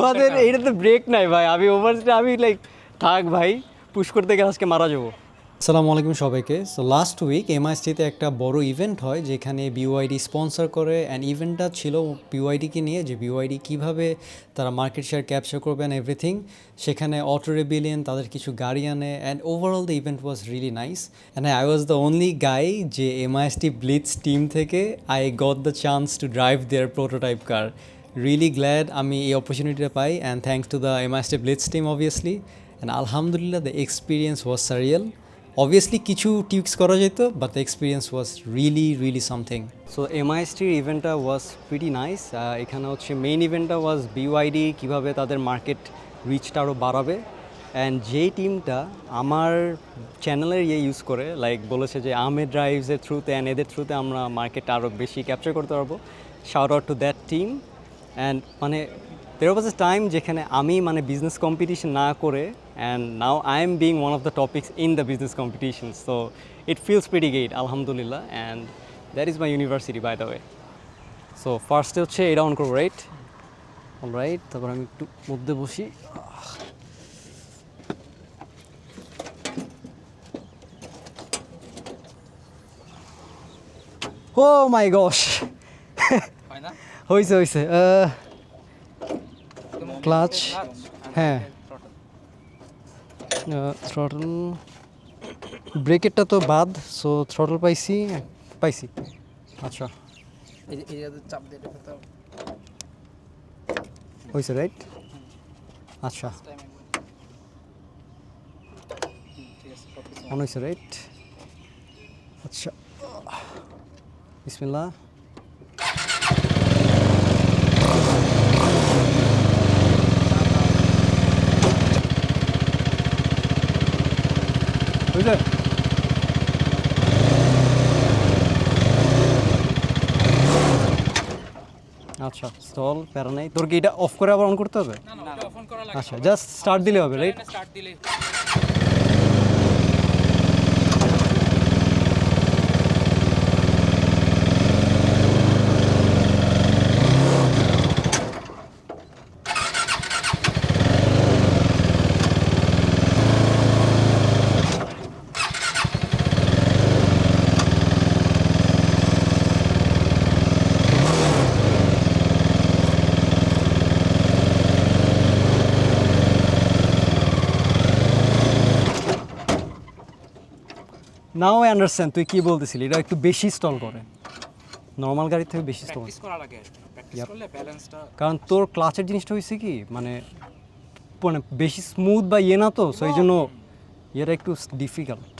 আমাদের এইটাতে ব্রেক নাই ভাই, আমি ওভারস্টে আমি লাইক থাক ভাই, পুশ করতে গেলে আজকে মারা যাবো। আসসালামু আলাইকুম সবাইকে। সো লাস্ট উইক এমআইএসটিতে একটা বড় ইভেন্ট হয় যেখানে বিওআইডি স্পন্সর করে, অ্যান্ড ইভেন্টটা ছিল বিওআইডিকে নিয়ে, যে বিওআইডি কীভাবে তারা মার্কেট শেয়ার ক্যাপচার করবে অ্যান্ড এভরিথিং। সেখানে অটো রেবিলিয়ন তাদের কিছু গাড়ি আনে, and overall the event was really nice, and I was the only guy যে এমআইএসটি ব্লিটস টিম থেকে I got the chance to drive their prototype car. Really glad আমি এই অপরচুনিটিটা পাই, and thanks to the MIST blitz team obviously, and আলহামদুলিল্লাহ the experience was surreal. Obviously কিছু tips করা যেত, but the experience was really something. So এমআইএসটির ইভেন্টটা ওয়াজ প্রিটি নাইস। এখানে হচ্ছে মেইন ইভেন্টটা ওয়াজ বিওআইডি কীভাবে তাদের মার্কেট রিচটা আরও বাড়াবে, অ্যান্ড যেই টিমটা আমার চ্যানেলের ইউজ করে লাইক বলেছে যে আহমেদ ড্রাইভসের থ্রুতে অ্যান্ড এদের থ্রুতে আমরা মার্কেটটা আরও বেশি ক্যাপচার করতে পারবো। Shout out to that team. And মানে there was a time যেখানে আমি মানে বিজনেস কম্পিটিশন না করে, and now I am being one of the topics in the business competition, so it feels pretty great, alhamdulillah, and that is my university by the way. So first হচ্ছে এটা on করবো, right? Alright, তারপর আমি একটু মধ্যে বসি। ও মাই গশ, হয়েছে clutch, হ্যাঁ থ্রটল, ব্রেকেরটা তো বাদ, সো থ্রটল পাইছি। আচ্ছা হয়েছে, রাইট? আচ্ছা অন হয়েছে, রাইট? আচ্ছা বিসমিল্লাহ। বুঝলে? আচ্ছা স্টল প্যারা নাই। তোর কি এটা অফ করে আবার অন করতে হবে? আচ্ছা জাস্ট স্টার্ট দিলে হবে, রাইট? নাও আই আন্ডারস্ট্যান্ড তুই কী বলতেছিলি, এটা একটু বেশি স্টল করে, নর্মাল গাড়ির থেকে বেশি স্টল কারণ তোর ক্লাচের জিনিসটা হয়েছে কি মানে বেশি স্মুথ বা ইয়ে না, তো সেই জন্য ইয়েটা একটু ডিফিকাল্ট।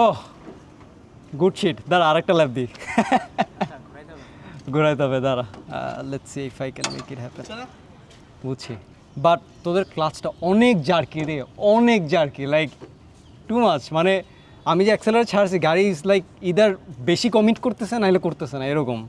ও গুড শিট, দাঁড়া আরেকটা ল্যাব দিই, ঘোরাইতে হবে, দাঁড়া। Let's see if I can make it happen. বুঝছি, বাট তোদের ক্লাচটা অনেক জার্কি রে, অনেক জার্কি, লাইক টু মাচ। মানে আমি যে অ্যাক্সেলারেট ছাড়ছি, গাড়ি ইজ লাইক ইদার বেশি কমিট করতেছে নাহলে করতেছে না, এরকম।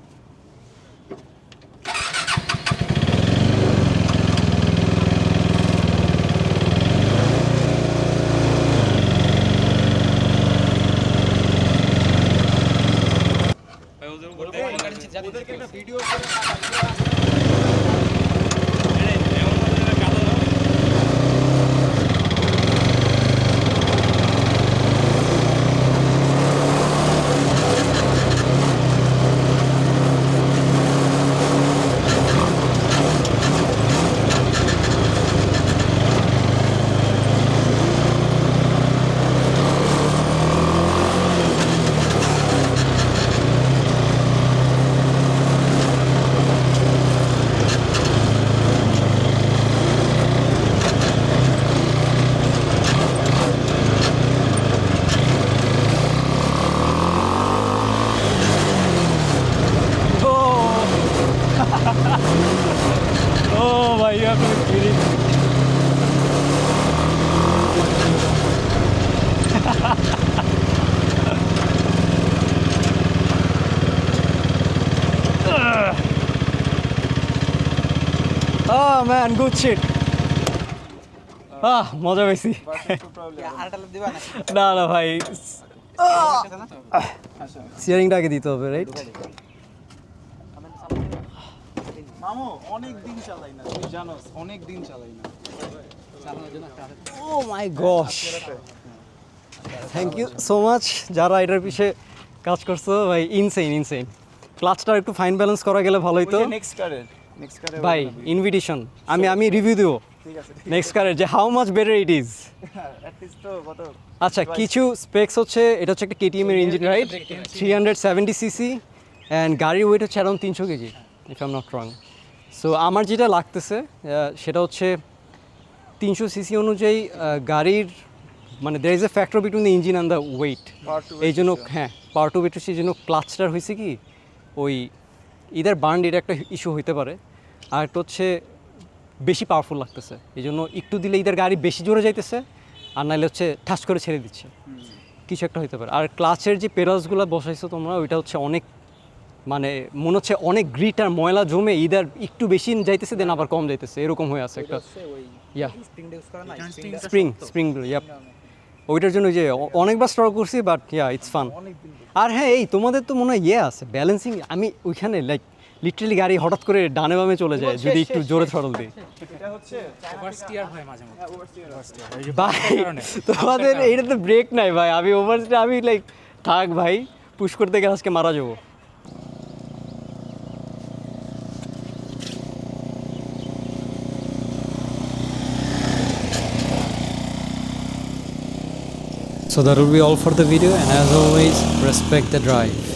Oh my, you have to be kidding. Oh man, good shit. মজা পেয়েছি। না না ভাই, স্টিয়ারিংটা আগে দিতে হবে, রাইট? মামু অনেক দিন চালাই না, তুই জানোস অনেক দিন চালাই না। Oh my gosh, thank you so much যারা এটার পিছে কাজ করছো ভাই, ইনসেইন। ক্লাচটা একটু ফাইন ব্যালেন্স করা গেলে ভালোই তো। নেক্সট কারে ভাই ইনভিটেশন আমি রিভিউ দেবো ঠিক আছে নেক্সট কারের, যে how much better it is. At least তো কত। আচ্ছা, কিছু স্পেক্স হচ্ছে, এটা হচ্ছে একটা কেটিএম এর ইঞ্জিন, রাইট? 370 সিসি অ্যান্ড গাড়ির ওয়েট হচ্ছে around 300 KG, if I am not wrong. So আমার যেটা লাগতেছে সেটা হচ্ছে 300 সিসি অনুযায়ী গাড়ির মানে there is a factor between the engine and the weight. এই জন্য হ্যাঁ, পাওয়ার টু ওয়েট সেই জন্য ক্লাচটার হয়েছে কি ওই ইদার বার্ন, এটা একটা ইস্যু হইতে পারে। আর একটা হচ্ছে বেশি পাওয়ারফুল লাগতেছে, এই জন্য একটু দিলে ইদার গাড়ি বেশি জোরে যাইতেছে, আর নাহলে হচ্ছে ঠাস করে ছেড়ে দিচ্ছে, কিছু একটা হইতে পারে। আর ক্লাচের যে পেডালসগুলো বসাইছো তোমরা, ওইটা হচ্ছে অনেক মানে মনে হচ্ছে অনেক গ্রিট আর ময়লা জমে ইদার একটু বেশি যাইতেছে, দেন আবার কম যাইতেছে, এরকম হয়ে আছে একটা। ইয়া স্প্রিং ইয়াপ, ওইটার জন্য যে অনেকবার স্ট্রক করছি, বাট ইয়া ইটস ফান। আর হ্যাঁ, এই তোমাদের তো মনে হয় আছে ব্যালেন্সিং, আমি ওইখানে লাইক লিটারালি গাড়ি হঠাৎ করে ডানে বামে চলে যায় যদি একটু জোরে থ্রটল দিই। এটা হচ্ছে ওভারস্টিয়ার হয় মাঝে মধ্যে। ভাই তোমাদের এইটা তো ব্রেক নাই ভাই, আমি লাইক থাক ভাই, পুশ করতে গেলে আজকে মারা যাবো। So that will be all for the video, and as always, respect the drive.